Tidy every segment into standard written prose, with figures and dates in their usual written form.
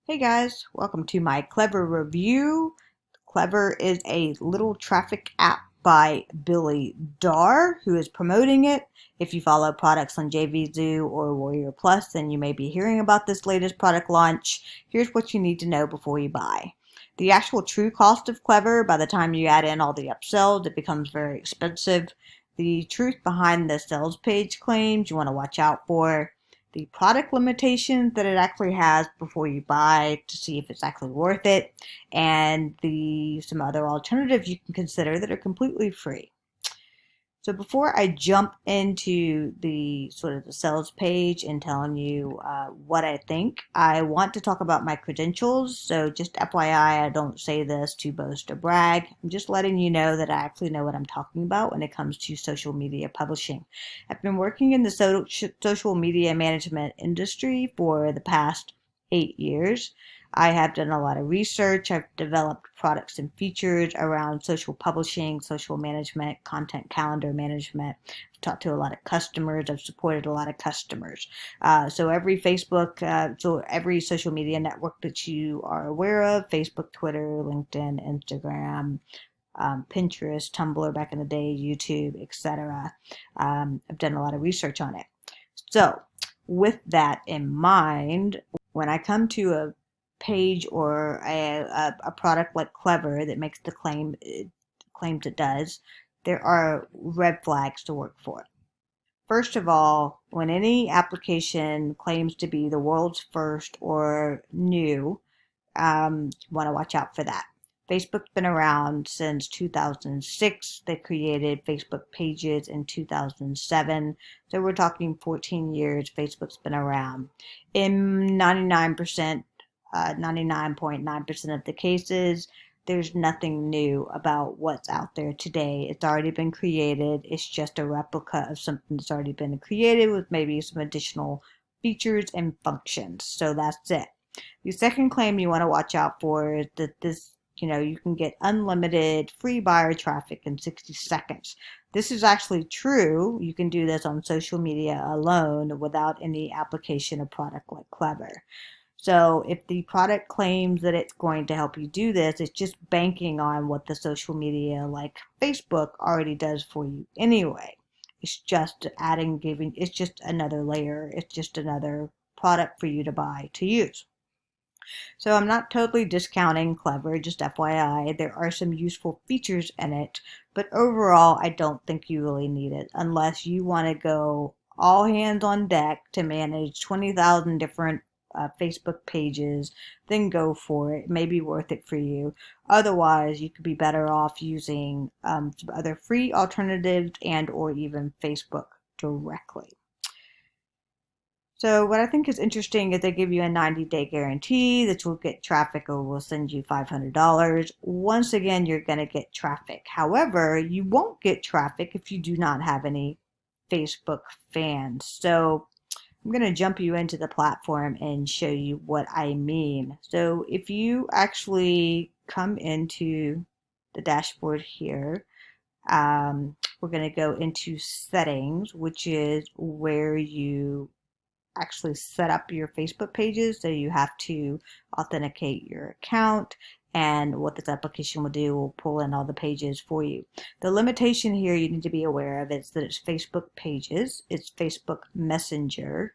Hey guys, welcome to my Klever review. Klever is a little traffic app by Billy Darr, who is promoting it. If you follow products on JVZoo or Warrior Plus, then you may be hearing about this latest product launch. Here's what you need to know before you buy. The actual true cost of Klever, by the time you add in all the upsells, it becomes very expensive. The truth behind the sales page claims you want to watch out for, the product limitations that it actually has before you buy to see if it's actually worth it, and the some other alternatives you can consider that are completely free. So before I jump into the sort of the sales page and telling you what I think, I want to talk about my credentials. So just FYI, I don't say this to boast or brag. I'm just letting you know that I actually know what I'm talking about when it comes to social media publishing. I've been working in the social media management industry for the past 8 years. I have done a lot of research. I've developed products and features around social publishing, social management, content calendar management. I've talked to a lot of customers. I've supported a lot of customers. So every every social media network that you are aware of, Facebook, Twitter, LinkedIn, Instagram, Pinterest, Tumblr back in the day, YouTube, etc. I've done a lot of research on it. So with that in mind, when I come to a page or a product like Klever that makes the claims it does, there are red flags to work for. First of all, when any application claims to be the world's first or new, you want to watch out for that. Facebook's been around since 2006. They created Facebook pages in 2007. So we're talking 14 years Facebook's been around. In 99.9% of the cases, there's nothing new about what's out there today. It's already been created. It's just a replica of something that's already been created with maybe some additional features and functions. So that's it. The second claim you want to watch out for is that you can get unlimited free buyer traffic in 60 seconds. This is actually true. You can do this on social media alone without any application or product like Klever. So if the product claims that it's going to help you do this, it's just banking on what the social media like Facebook already does for you anyway. It's just it's just another layer. It's just another product for you to buy to use. So I'm not totally discounting Klever, just FYI. There are some useful features in it, but overall, I don't think you really need it unless you want to go all hands on deck to manage 20,000 different Facebook pages. Then go for it. It may be worth it for you. Otherwise, you could be better off using some other free alternatives and or even Facebook directly. So what I think is interesting is they give you a 90-day guarantee that you'll get traffic or we'll send you $500. Once again, you're going to get traffic. However, you won't get traffic if you do not have any Facebook fans. So I'm going to jump you into the platform and show you what I mean. So if you actually come into the dashboard here, we're going to go into settings, which is where you actually set up your Facebook pages. So you have to authenticate your account, and what this application will do will pull in all the pages for you. The limitation here you need to be aware of is that it's Facebook pages, it's Facebook Messenger,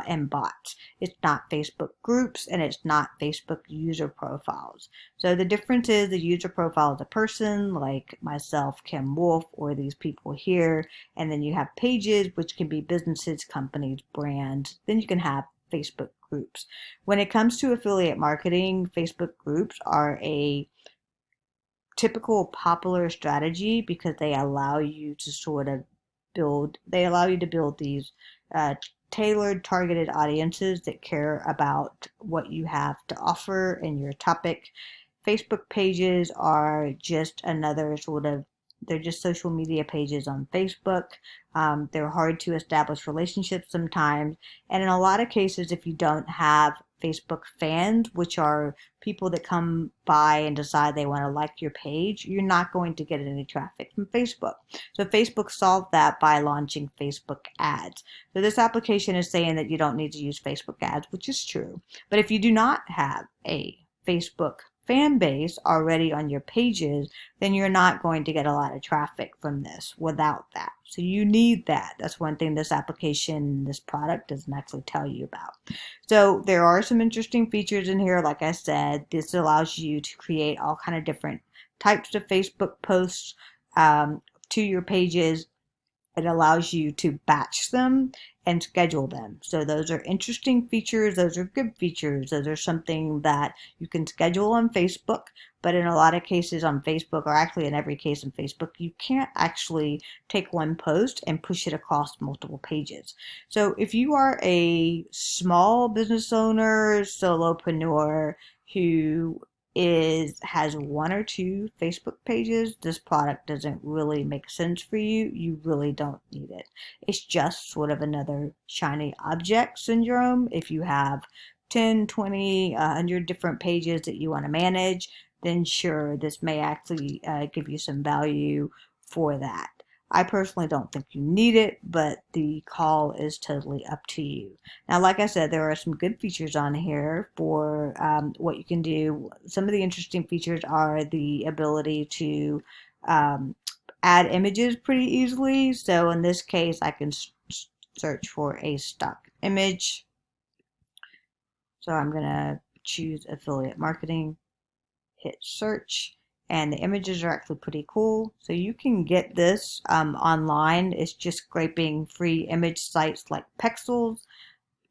and bots. It's not Facebook groups, and it's not Facebook user profiles. So the difference is the user profile is a person like myself, Kim Wolf, or these people here, and then you have pages, which can be businesses, companies, brands. Then you can have Facebook groups. When it comes to affiliate marketing, Facebook groups are a typical popular strategy because they allow you to build these tailored, targeted audiences that care about what you have to offer in your topic. Facebook pages are just another sort of They're just social media pages on Facebook. They're hard to establish relationships sometimes. And in a lot of cases, if you don't have Facebook fans, which are people that come by and decide they want to like your page, you're not going to get any traffic from Facebook. So Facebook solved that by launching Facebook ads. So this application is saying that you don't need to use Facebook ads, which is true. But if you do not have a Facebook fan base already on your pages, then you're not going to get a lot of traffic from this without that. So you need that. That's one thing this application, this product doesn't actually tell you about. So there are some interesting features in here. Like I said, this allows you to create all kind of different types of Facebook posts to your pages. It allows you to batch them and schedule them. So those are interesting features. Those are good features. Those are something that you can schedule on Facebook. But in a lot of cases on Facebook, or actually in every case on Facebook, you can't actually take one post and push it across multiple pages. So if you are a small business owner, solopreneur who has one or two Facebook pages, this product doesn't really make sense for you. You really don't need it. It's just sort of another shiny object syndrome. If you have 10, 20, 100 different pages that you want to manage, then sure, this may actually give you some value for that. I personally don't think you need it, but the call is totally up to you. Now, like I said, there are some good features on here for what you can do. Some of the interesting features are the ability to add images pretty easily. So in this case, I can search for a stock image. So I'm going to choose affiliate marketing, hit search. And the images are actually pretty cool. So you can get this online. It's just scraping free image sites like Pexels,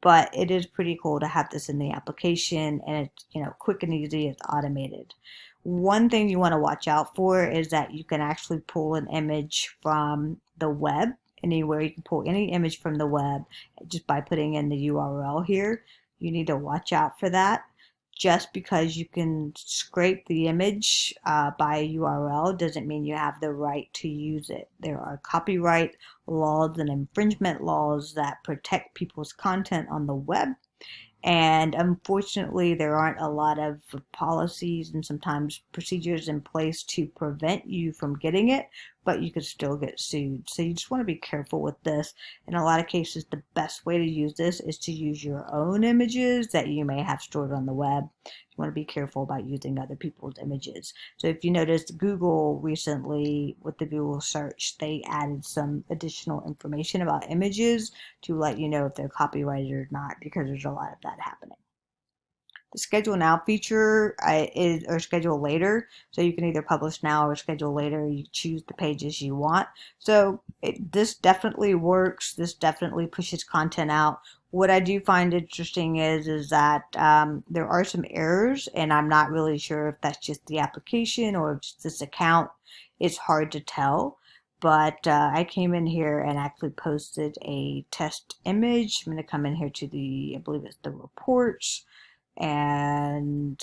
but it is pretty cool to have this in the application, and it's quick and easy. It's automated. One thing you want to watch out for is that you can actually pull an image from the web. Anywhere you can pull any image from the web just by putting in the URL here. You need to watch out for that. Just because you can scrape the image by a URL doesn't mean you have the right to use it. There are copyright laws and infringement laws that protect people's content on the web. And unfortunately, there aren't a lot of policies and sometimes procedures in place to prevent you from getting it, but you could still get sued. So you just want to be careful with this. In a lot of cases, the best way to use this is to use your own images that you may have stored on the web. You want to be careful about using other people's images. So if you noticed, Google recently, with the Google search, they added some additional information about images to let you know if they're copyrighted or not, because there's a lot of that happening. The schedule now feature is, or schedule later. So you can either publish now or schedule later. You choose the pages you want. So this definitely works. This definitely pushes content out. What I do find interesting is that there are some errors, and I'm not really sure if that's just the application or just this account. It's hard to tell. But I came in here and actually posted a test image. I'm going to come in here to I believe it's the reports, and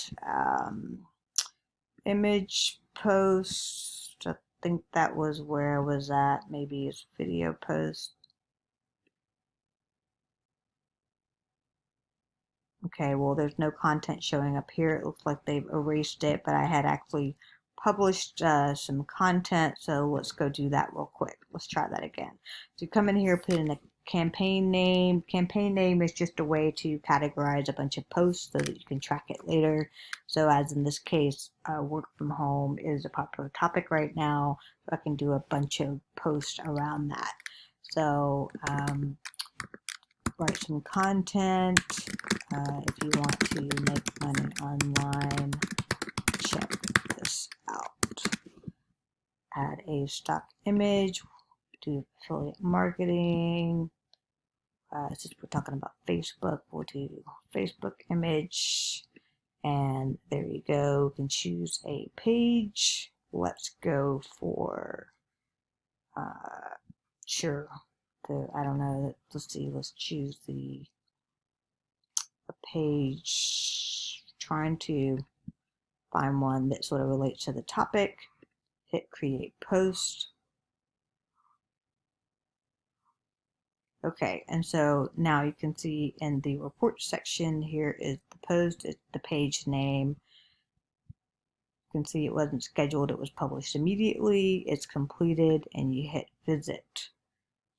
image post. I think that was where I was at. Maybe it's video post. Okay, well, there's no content showing up here. It looks like they've erased it, but I had actually published some content, so let's go do that real quick. Let's try that again. So you come in here, put in a campaign name. Campaign name is just a way to categorize a bunch of posts so that you can track it later. So as in this case, work from home is a popular topic right now. So I can do a bunch of posts around that. So write some content. If you want to make money online, check this out. Add a stock image, do affiliate marketing. Since we're talking about Facebook, we'll do Facebook image. And there you go. You can choose a page. Let's go for, sure. I don't know. Let's see. Let's choose the page. Trying to find one that sort of relates to the topic. hit create post. Okay, and so now you can see in the report section, here is the post, it's the page name. You can see it wasn't scheduled, it was published immediately, it's completed, and you hit visit.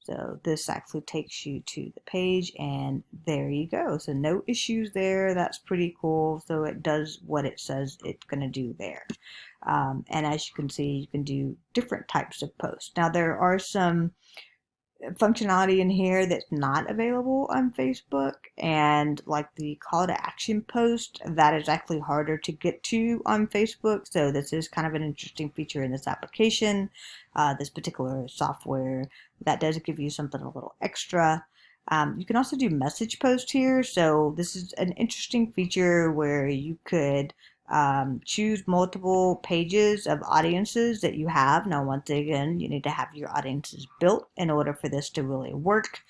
So this actually takes you to the page, and there you go. So no issues there. That's pretty cool. So it does what it says it's going to do there. And as you can see, you can do different types of posts. Now there are some functionality in here that's not available on Facebook, and like the call to action post, that is actually harder to get to on Facebook. So this is kind of an interesting feature in this application, this particular software, that does give you something a little extra. You can also do message post here. So this is an interesting feature where you could choose multiple pages of audiences that you have. Now, once again, you need to have your audiences built in order for this to really work.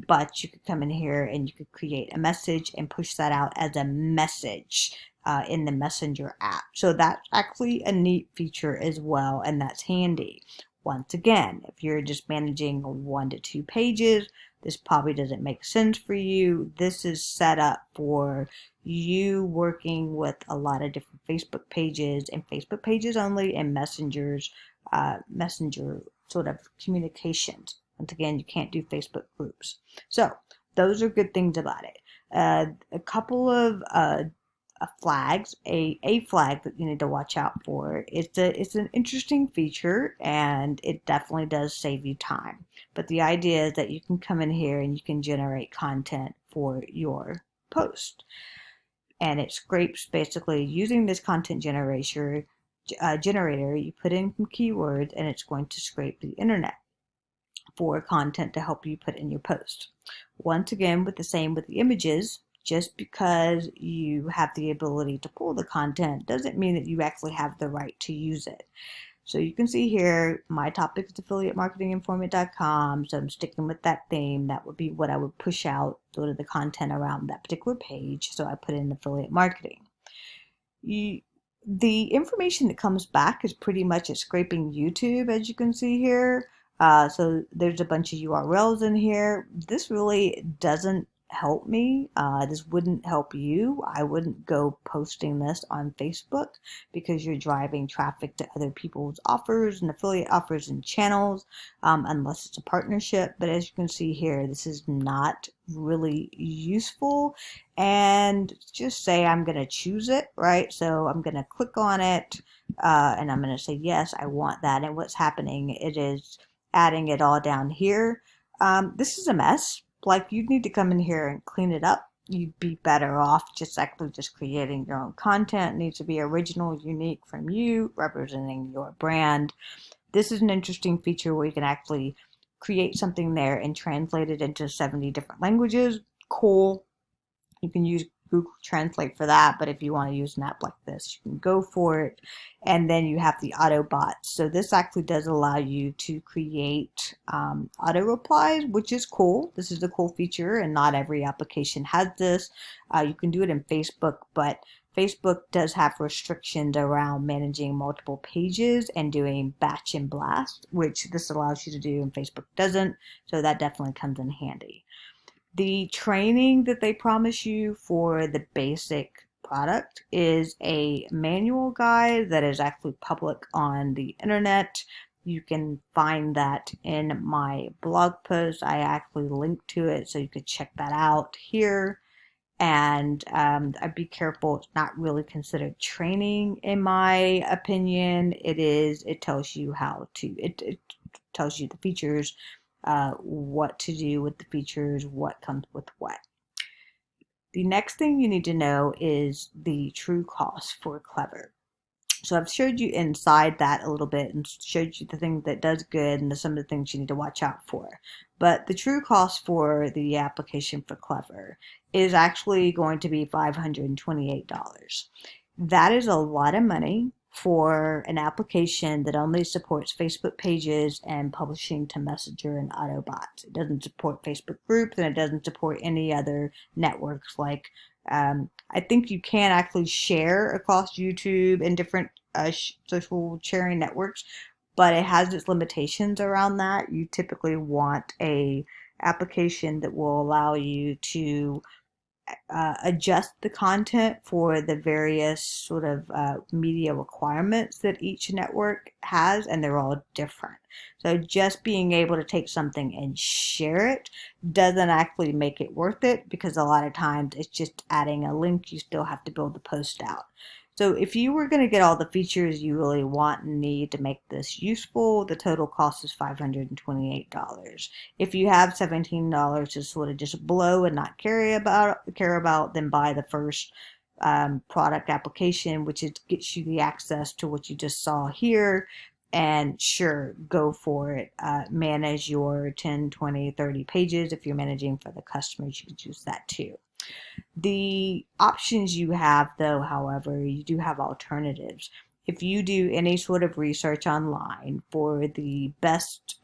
But you could come in here and you could create a message and push that out as a message in the Messenger app. So that's actually a neat feature as well, and that's handy. Once again, if you're just managing 1 to 2 pages, this probably doesn't make sense for you. This is set up for you working with a lot of different Facebook pages, and Facebook pages only, and messengers, messenger sort of communications. Once again, you can't do Facebook groups. So those are good things about it. A couple of flags, a flag that you need to watch out for. It's an interesting feature, and it definitely does save you time. But the idea is that you can come in here and you can generate content for your post. And it scrapes basically using this content generator, you put in some keywords and it's going to scrape the internet for content to help you put in your post. Once again, with the same with the images, just because you have the ability to pull the content doesn't mean that you actually have the right to use it. So you can see here, my topic is affiliatemarketinginformant.com. So I'm sticking with that theme. That would be what I would push out, sort of the content around that particular page. So I put in affiliate marketing. The information that comes back is pretty much it's scraping YouTube, as you can see here. So there's a bunch of URLs in here. This really doesn't help me. This wouldn't help you. I wouldn't go posting this on Facebook because you're driving traffic to other people's offers and affiliate offers and channels, unless it's a partnership. But as you can see here, this is not really useful. And just say I'm going to choose it, right? So I'm going to click on it and I'm going to say, yes, I want that. And what's happening, it is adding it all down here. This is a mess. Like, you'd need to come in here and clean it up. You'd be better off just actually just creating your own content. It needs to be original, unique from you, representing your brand. This is an interesting feature where you can actually create something there and translate it into 70 different languages. Cool. You can use Google Translate for that, but if you want to use an app like this, you can go for it. And then you have the Autobots. So this actually does allow you to create auto replies, which is cool. This is a cool feature, and not every application has this. You can do it in Facebook, but Facebook does have restrictions around managing multiple pages and doing batch and blast, which this allows you to do and Facebook doesn't. So that definitely comes in handy. The training that they promise you for the basic product is a manual guide that is actually public on the internet. You can find that in my blog post. I actually linked to it, so you could check that out here. And I'd be careful. It's not really considered training, in my opinion. It tells you how to, it tells you the features, what to do with the features, what comes with what. The next thing you need to know is the true cost for Klever. So I've showed you inside that a little bit and showed you the thing that does good and some of the things you need to watch out for. But the true cost for the application for Klever is actually going to be $528. That is a lot of money for an application that only supports Facebook pages and publishing to Messenger and Autobots. It doesn't support Facebook groups, and it doesn't support any other networks. Like, I think you can actually share across YouTube and different social sharing networks, but it has its limitations around that. You typically want a application that will allow you to adjust the content for the various sort of media requirements that each network has, and they're all different. So just being able to take something and share it doesn't actually make it worth it, because a lot of times it's just adding a link. You still have to build the post out. So if you were going to get all the features you really want and need to make this useful, the total cost is $528. If you have $17 to sort of just blow and not care about, then buy the first product application, which gets you the access to what you just saw here. And sure, go for it. Manage your 10, 20, 30 pages. If you're managing for the customers, you could use that too. The options you have, though, however, you do have alternatives. If you do any sort of research online for the best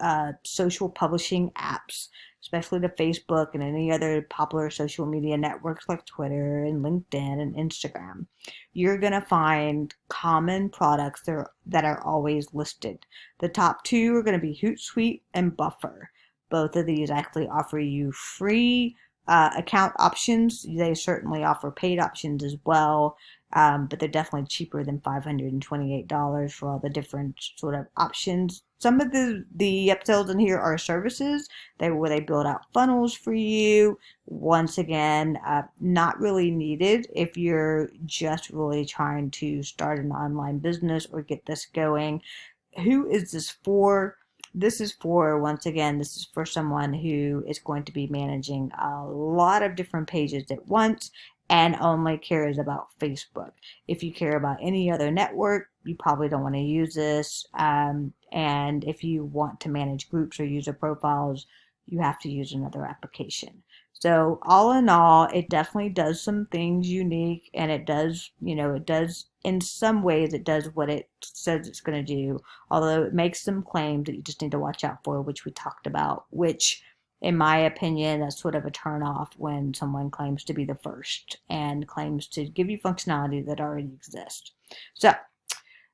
social publishing apps, especially to Facebook and any other popular social media networks like Twitter and LinkedIn and Instagram, you're going to find common products that are always listed. The top two are going to be Hootsuite and Buffer. Both of these actually offer you free account options. They certainly offer paid options as well, but they're definitely cheaper than $528 for all the different sort of options. Some of the upsells in here are services where they build out funnels for you. Once again, not really needed if you're just really trying to start an online business or get this going. Who is this for? This is for, once again, this is for someone who is going to be managing a lot of different pages at once and only cares about Facebook. If you care about any other network, you probably don't want to use this. And if you want to manage groups or user profiles, you have to use another application. So all in all, it definitely does some things unique, and it does, in some ways, it does what it says it's going to do, although it makes some claims that you just need to watch out for, which we talked about, which, in my opinion, that's sort of a turnoff when someone claims to be the first and claims to give you functionality that already exists. So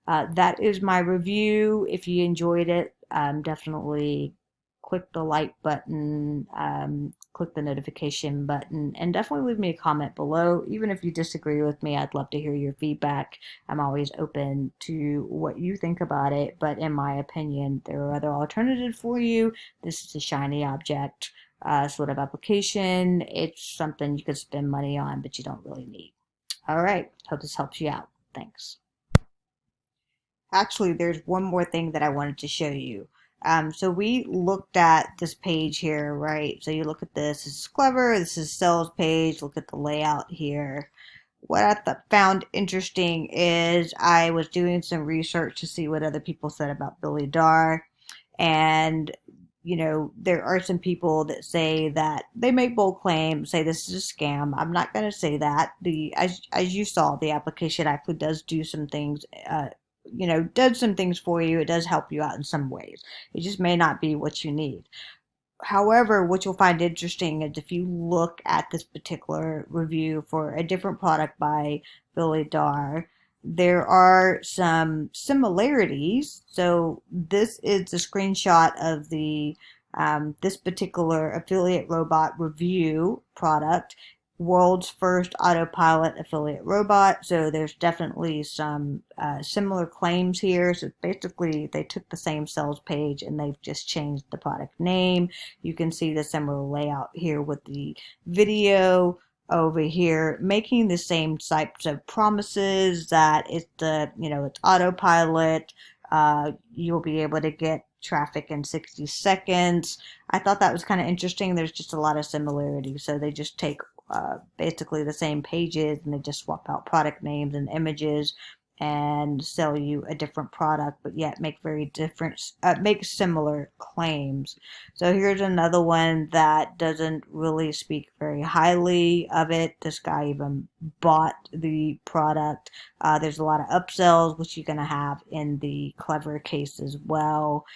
that is my review. If you enjoyed it, definitely click the like button, click the notification button, and definitely leave me a comment below. Even if you disagree with me, I'd love to hear your feedback. I'm always open to what you think about it, but in my opinion, there are other alternatives for you. This is a shiny object sort of application. It's something you could spend money on, but you don't really need. All right, hope this helps you out. Thanks. Actually, there's one more thing that I wanted to show you. So we looked at this page here, right? So you look at this is Klever, this is sales page, look at the layout here. What I found interesting is I was doing some research to see what other people said about Billy Darr, and there are some people that say that they make bold claims, say this is a scam. I'm not going to say that. As you saw, the application actually does do some things, does some things for you. It does help you out in some ways. It just may not be what you need. However, what you'll find interesting is if you look at this particular review for a different product by Billy Darr, there are some similarities. So this is a screenshot of the this particular affiliate robot review product, world's first Autopilot affiliate robot. So there's definitely some similar claims here. So basically they took the same sales page and they've just changed the product name. You can see the similar layout here with the video over here, making the same types of promises that it's it's Autopilot. You'll be able to get traffic in 60 seconds. I thought that was kind of interesting. There's just a lot of similarities. So they just take basically the same pages and they just swap out product names and images and sell you a different product, but yet make make similar claims. So here's another one that doesn't really speak very highly of it. This guy even bought the product. There's a lot of upsells, which you're going to have in the Klever case as well.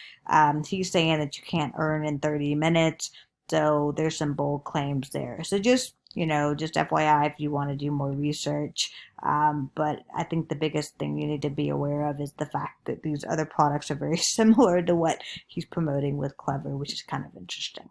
He's saying that you can't earn in 30 minutes. So there's some bold claims there. So just just FYI if you want to do more research. But I think the biggest thing you need to be aware of is the fact that these other products are very similar to what he's promoting with Klever, which is kind of interesting.